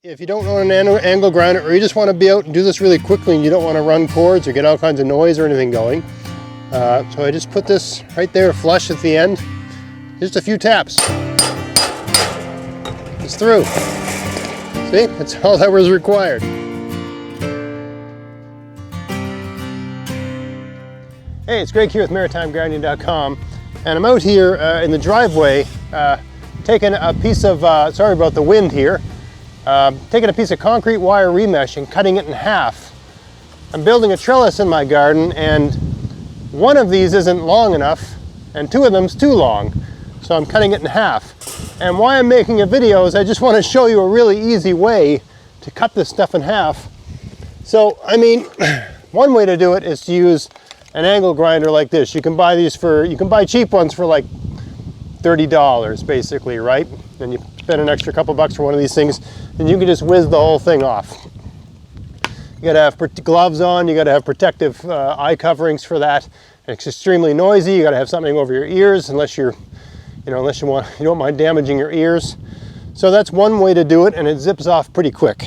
If you don't own an angle grinder, or you just want to be out and do this really quickly and you don't want to run cords or get all kinds of noise or anything going, so I just put this right there flush at the end. Just a few taps. It's through. See, that's all that was required. Hey, it's Greg here with MaritimeGardening.com, and I'm out here in the driveway taking a piece of, sorry about the wind here, taking a piece of concrete wire remesh and cutting it in half. I'm building a trellis in my garden, and one of these isn't long enough and two of them's too long, so I'm cutting it in half. And why I'm making a video is I just want to show you a really easy way to cut this stuff in half. So I mean, one way to do it is to use an angle grinder like this. You can buy these for, you can buy cheap ones for like $30 basically, right? And you spend an extra couple bucks for one of these things and you can just whiz the whole thing off. You gotta have gloves on, you gotta have protective eye coverings for that. It's extremely noisy, you gotta have something over your ears unless you're, you don't mind damaging your ears. So that's one way to do it, and it zips off pretty quick.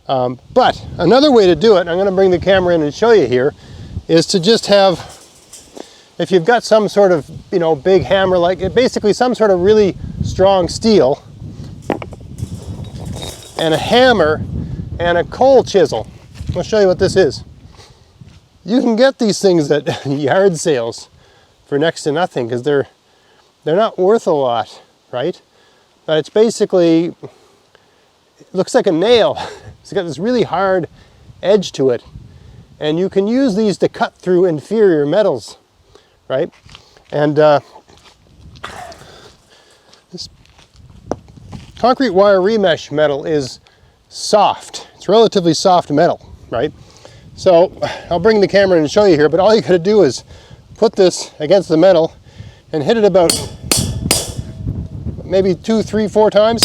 But another way to do it, and I'm gonna bring the camera in and show you here, is to just have, if you've got some sort of, big hammer, like basically some sort of really strong steel, and a hammer and a coal chisel. I'll show you what this is. You can get these things at yard sales for next to nothing because they're not worth a lot, right? But it's basically, it looks like a nail. It's got this really hard edge to it. And you can use these to cut through inferior metals, right? And this concrete wire remesh metal is soft. It's relatively soft metal, right? So I'll bring the camera in and show you here, but all you gotta do is put this against the metal and hit it about maybe 2, 3, 4 times.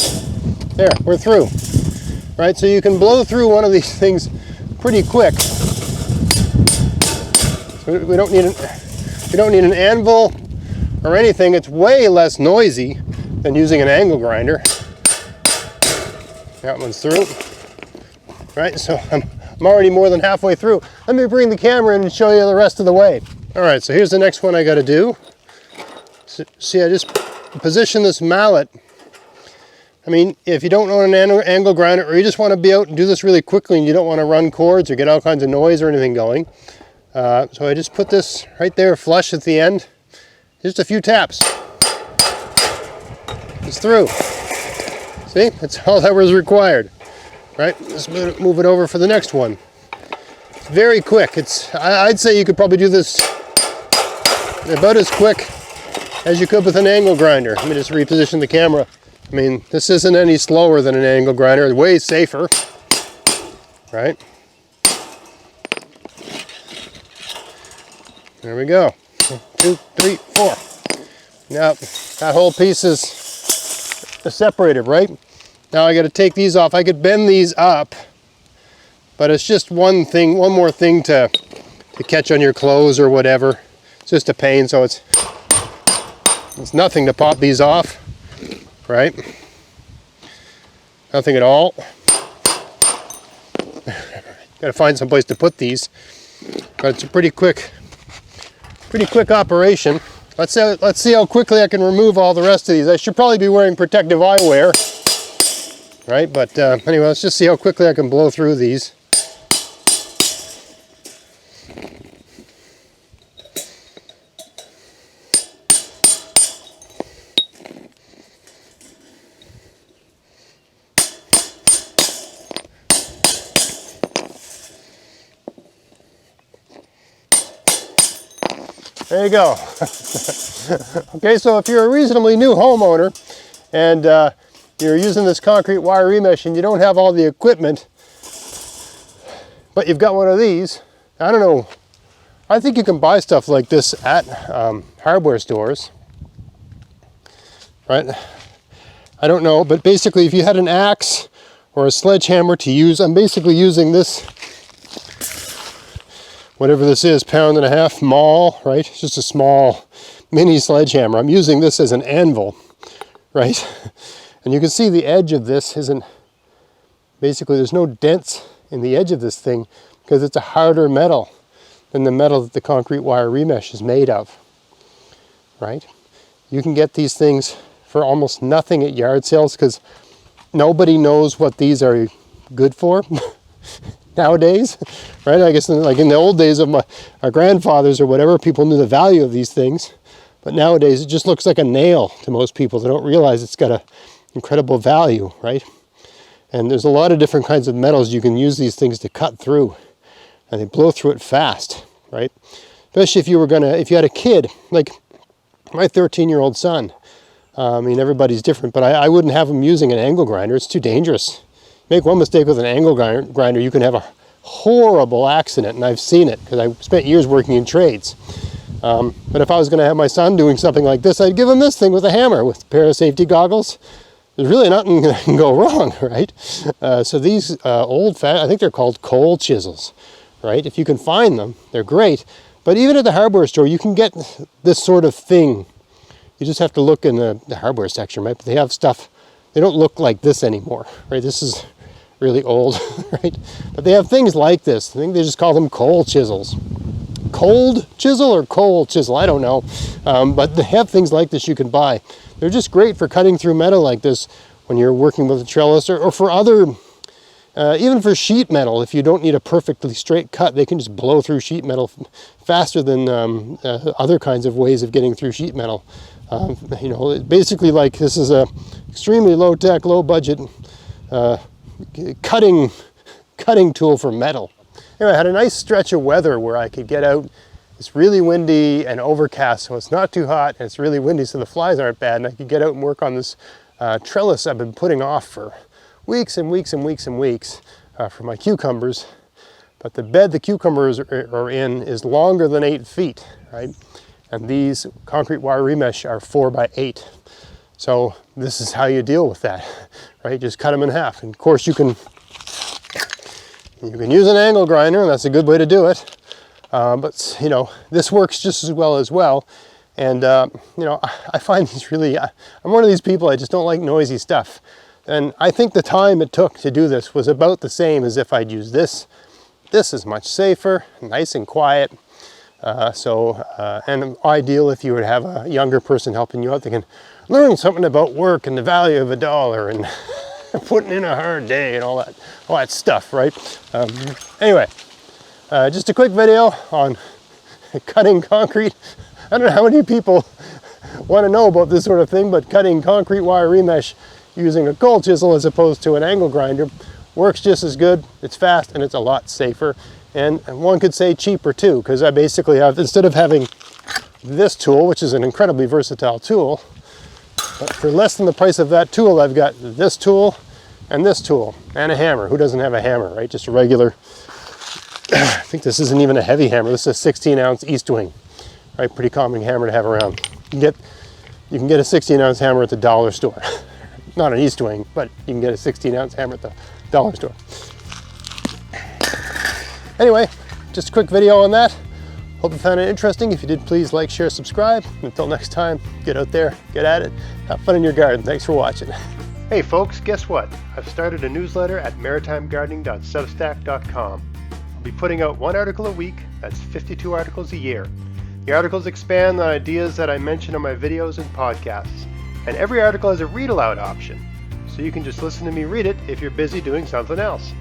There, we're through, right? So you can blow through one of these things pretty quick. We don't need an anvil or anything. It's way less noisy than using an angle grinder. That one's through. Right, so I'm already more than halfway through. Let me bring the camera in and show you the rest of the way. All right, so here's the next one I got to do. See, I just position this mallet. I mean, if you don't own an angle grinder, or you just want to be out and do this really quickly and you don't want to run cords or get all kinds of noise or anything going, so I just put this right there flush at the end. Just a few taps. It's through. See, that's all that was required. Right, let's move it over for the next one. It's very quick. I'd say you could probably do this about as quick as you could with an angle grinder. Let me just reposition the camera. I mean, this isn't any slower than an angle grinder. It's way safer, right? There we go. 1, 2, 3, 4. Now, that whole piece is separated, right? Now I got to take these off. I could bend these up, but it's just one more thing to catch on your clothes or whatever. It's just a pain, so it's nothing to pop these off, right? Nothing at all. Got to find some place to put these, but it's a pretty quick operation. Let's see how quickly I can remove all the rest of these. I should probably be wearing protective eyewear. Right, but anyway, let's just see how quickly I can blow through these. There you go. Okay, so if you're a reasonably new homeowner and you're using this concrete wire remesh and you don't have all the equipment, but you've got one of these, I don't know, I think you can buy stuff like this at hardware stores, right? I don't know, but basically if you had an axe or a sledgehammer to use, I'm basically using this, whatever this is, 1.5 pound maul, right? It's just a small mini sledgehammer. I'm using this as an anvil, right? And you can see the edge of this isn't basically there's no dents in the edge of this thing because it's a harder metal than the metal that the concrete wire remesh is made of, right? You can get these things for almost nothing at yard sales because nobody knows what these are good for nowadays, right? I guess like in the old days of our grandfathers or whatever, people knew the value of these things. But nowadays it just looks like a nail to most people. They don't realize it's got an incredible value, right? And there's a lot of different kinds of metals you can use these things to cut through. And they blow through it fast, right? Especially if you had a kid, like my 13-year-old son. I mean, everybody's different, but I wouldn't have him using an angle grinder. It's too dangerous. Make one mistake with an angle grinder, you can have a horrible accident, and I've seen it because I spent years working in trades. But if I was going to have my son doing something like this, I'd give him this thing with a hammer with a pair of safety goggles. There's really nothing that can go wrong, right? So these I think they're called coal chisels, right? If you can find them, they're great. But even at the hardware store, you can get this sort of thing. You just have to look in the hardware section, right? But they have stuff, they don't look like this anymore, right? This is really old, right? But they have things like this. I think they just call them coal chisels. Cold chisel or coal chisel, I don't know. But they have things like this you can buy. They're just great for cutting through metal like this when you're working with a trellis or for other, even for sheet metal. If you don't need a perfectly straight cut, they can just blow through sheet metal faster than other kinds of ways of getting through sheet metal. You know, basically, like, this is a extremely low-tech, low-budget cutting tool for metal. Anyway, I had a nice stretch of weather where I could get out. It's really windy and overcast, so it's not too hot, and it's really windy, so the flies aren't bad, and I could get out and work on this trellis I've been putting off for weeks and weeks and weeks and weeks for my cucumbers. But the bed the cucumbers are in is longer than 8 feet, right? And these concrete wire remesh are 4 by 8. So this is how you deal with that, right? Just cut them in half. And of course you can use an angle grinder, and that's a good way to do it. But you know, this works just as well. And you know, I find these really, I'm one of these people, I just don't like noisy stuff. And I think the time it took to do this was about the same as if I'd used this. This is much safer, nice and quiet. And ideal if you would have a younger person helping you out. They can learn something about work and the value of $1 and putting in a hard day and all that stuff, right? Anyway, just a quick video on cutting concrete. I don't know how many people want to know about this sort of thing, but cutting concrete wire remesh using a coal chisel as opposed to an angle grinder works just as good. It's fast and it's a lot safer. And one could say cheaper too, because I basically have, instead of having this tool, which is an incredibly versatile tool, but for less than the price of that tool, I've got this tool and a hammer. Who doesn't have a hammer, right? Just a regular, I think this isn't even a heavy hammer. This is a 16-ounce East Wing, right? Pretty common hammer to have around. You can get a 16-ounce hammer at the dollar store. Not an East Wing, but you can get a 16-ounce hammer at the dollar store. Anyway, just a quick video on that. Hope you found it interesting. If you did, please like, share, subscribe. Until next time, get out there, get at it, have fun in your garden. Thanks for watching. Hey folks, guess what? I've started a newsletter at maritimegardening.substack.com. I'll be putting out 1 article a week. That's 52 articles a year. The articles expand on ideas that I mention on my videos and podcasts. And every article has a read aloud option, so you can just listen to me read it if you're busy doing something else.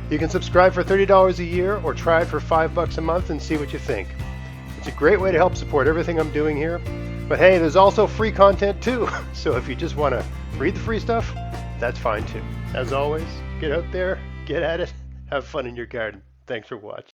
You can subscribe for $30 a year or try it for $5 a month and see what you think. It's a great way to help support everything I'm doing here. But hey, there's also free content too. So if you just want to read the free stuff, that's fine too. As always, get out there, get at it, have fun in your garden. Thanks for watching.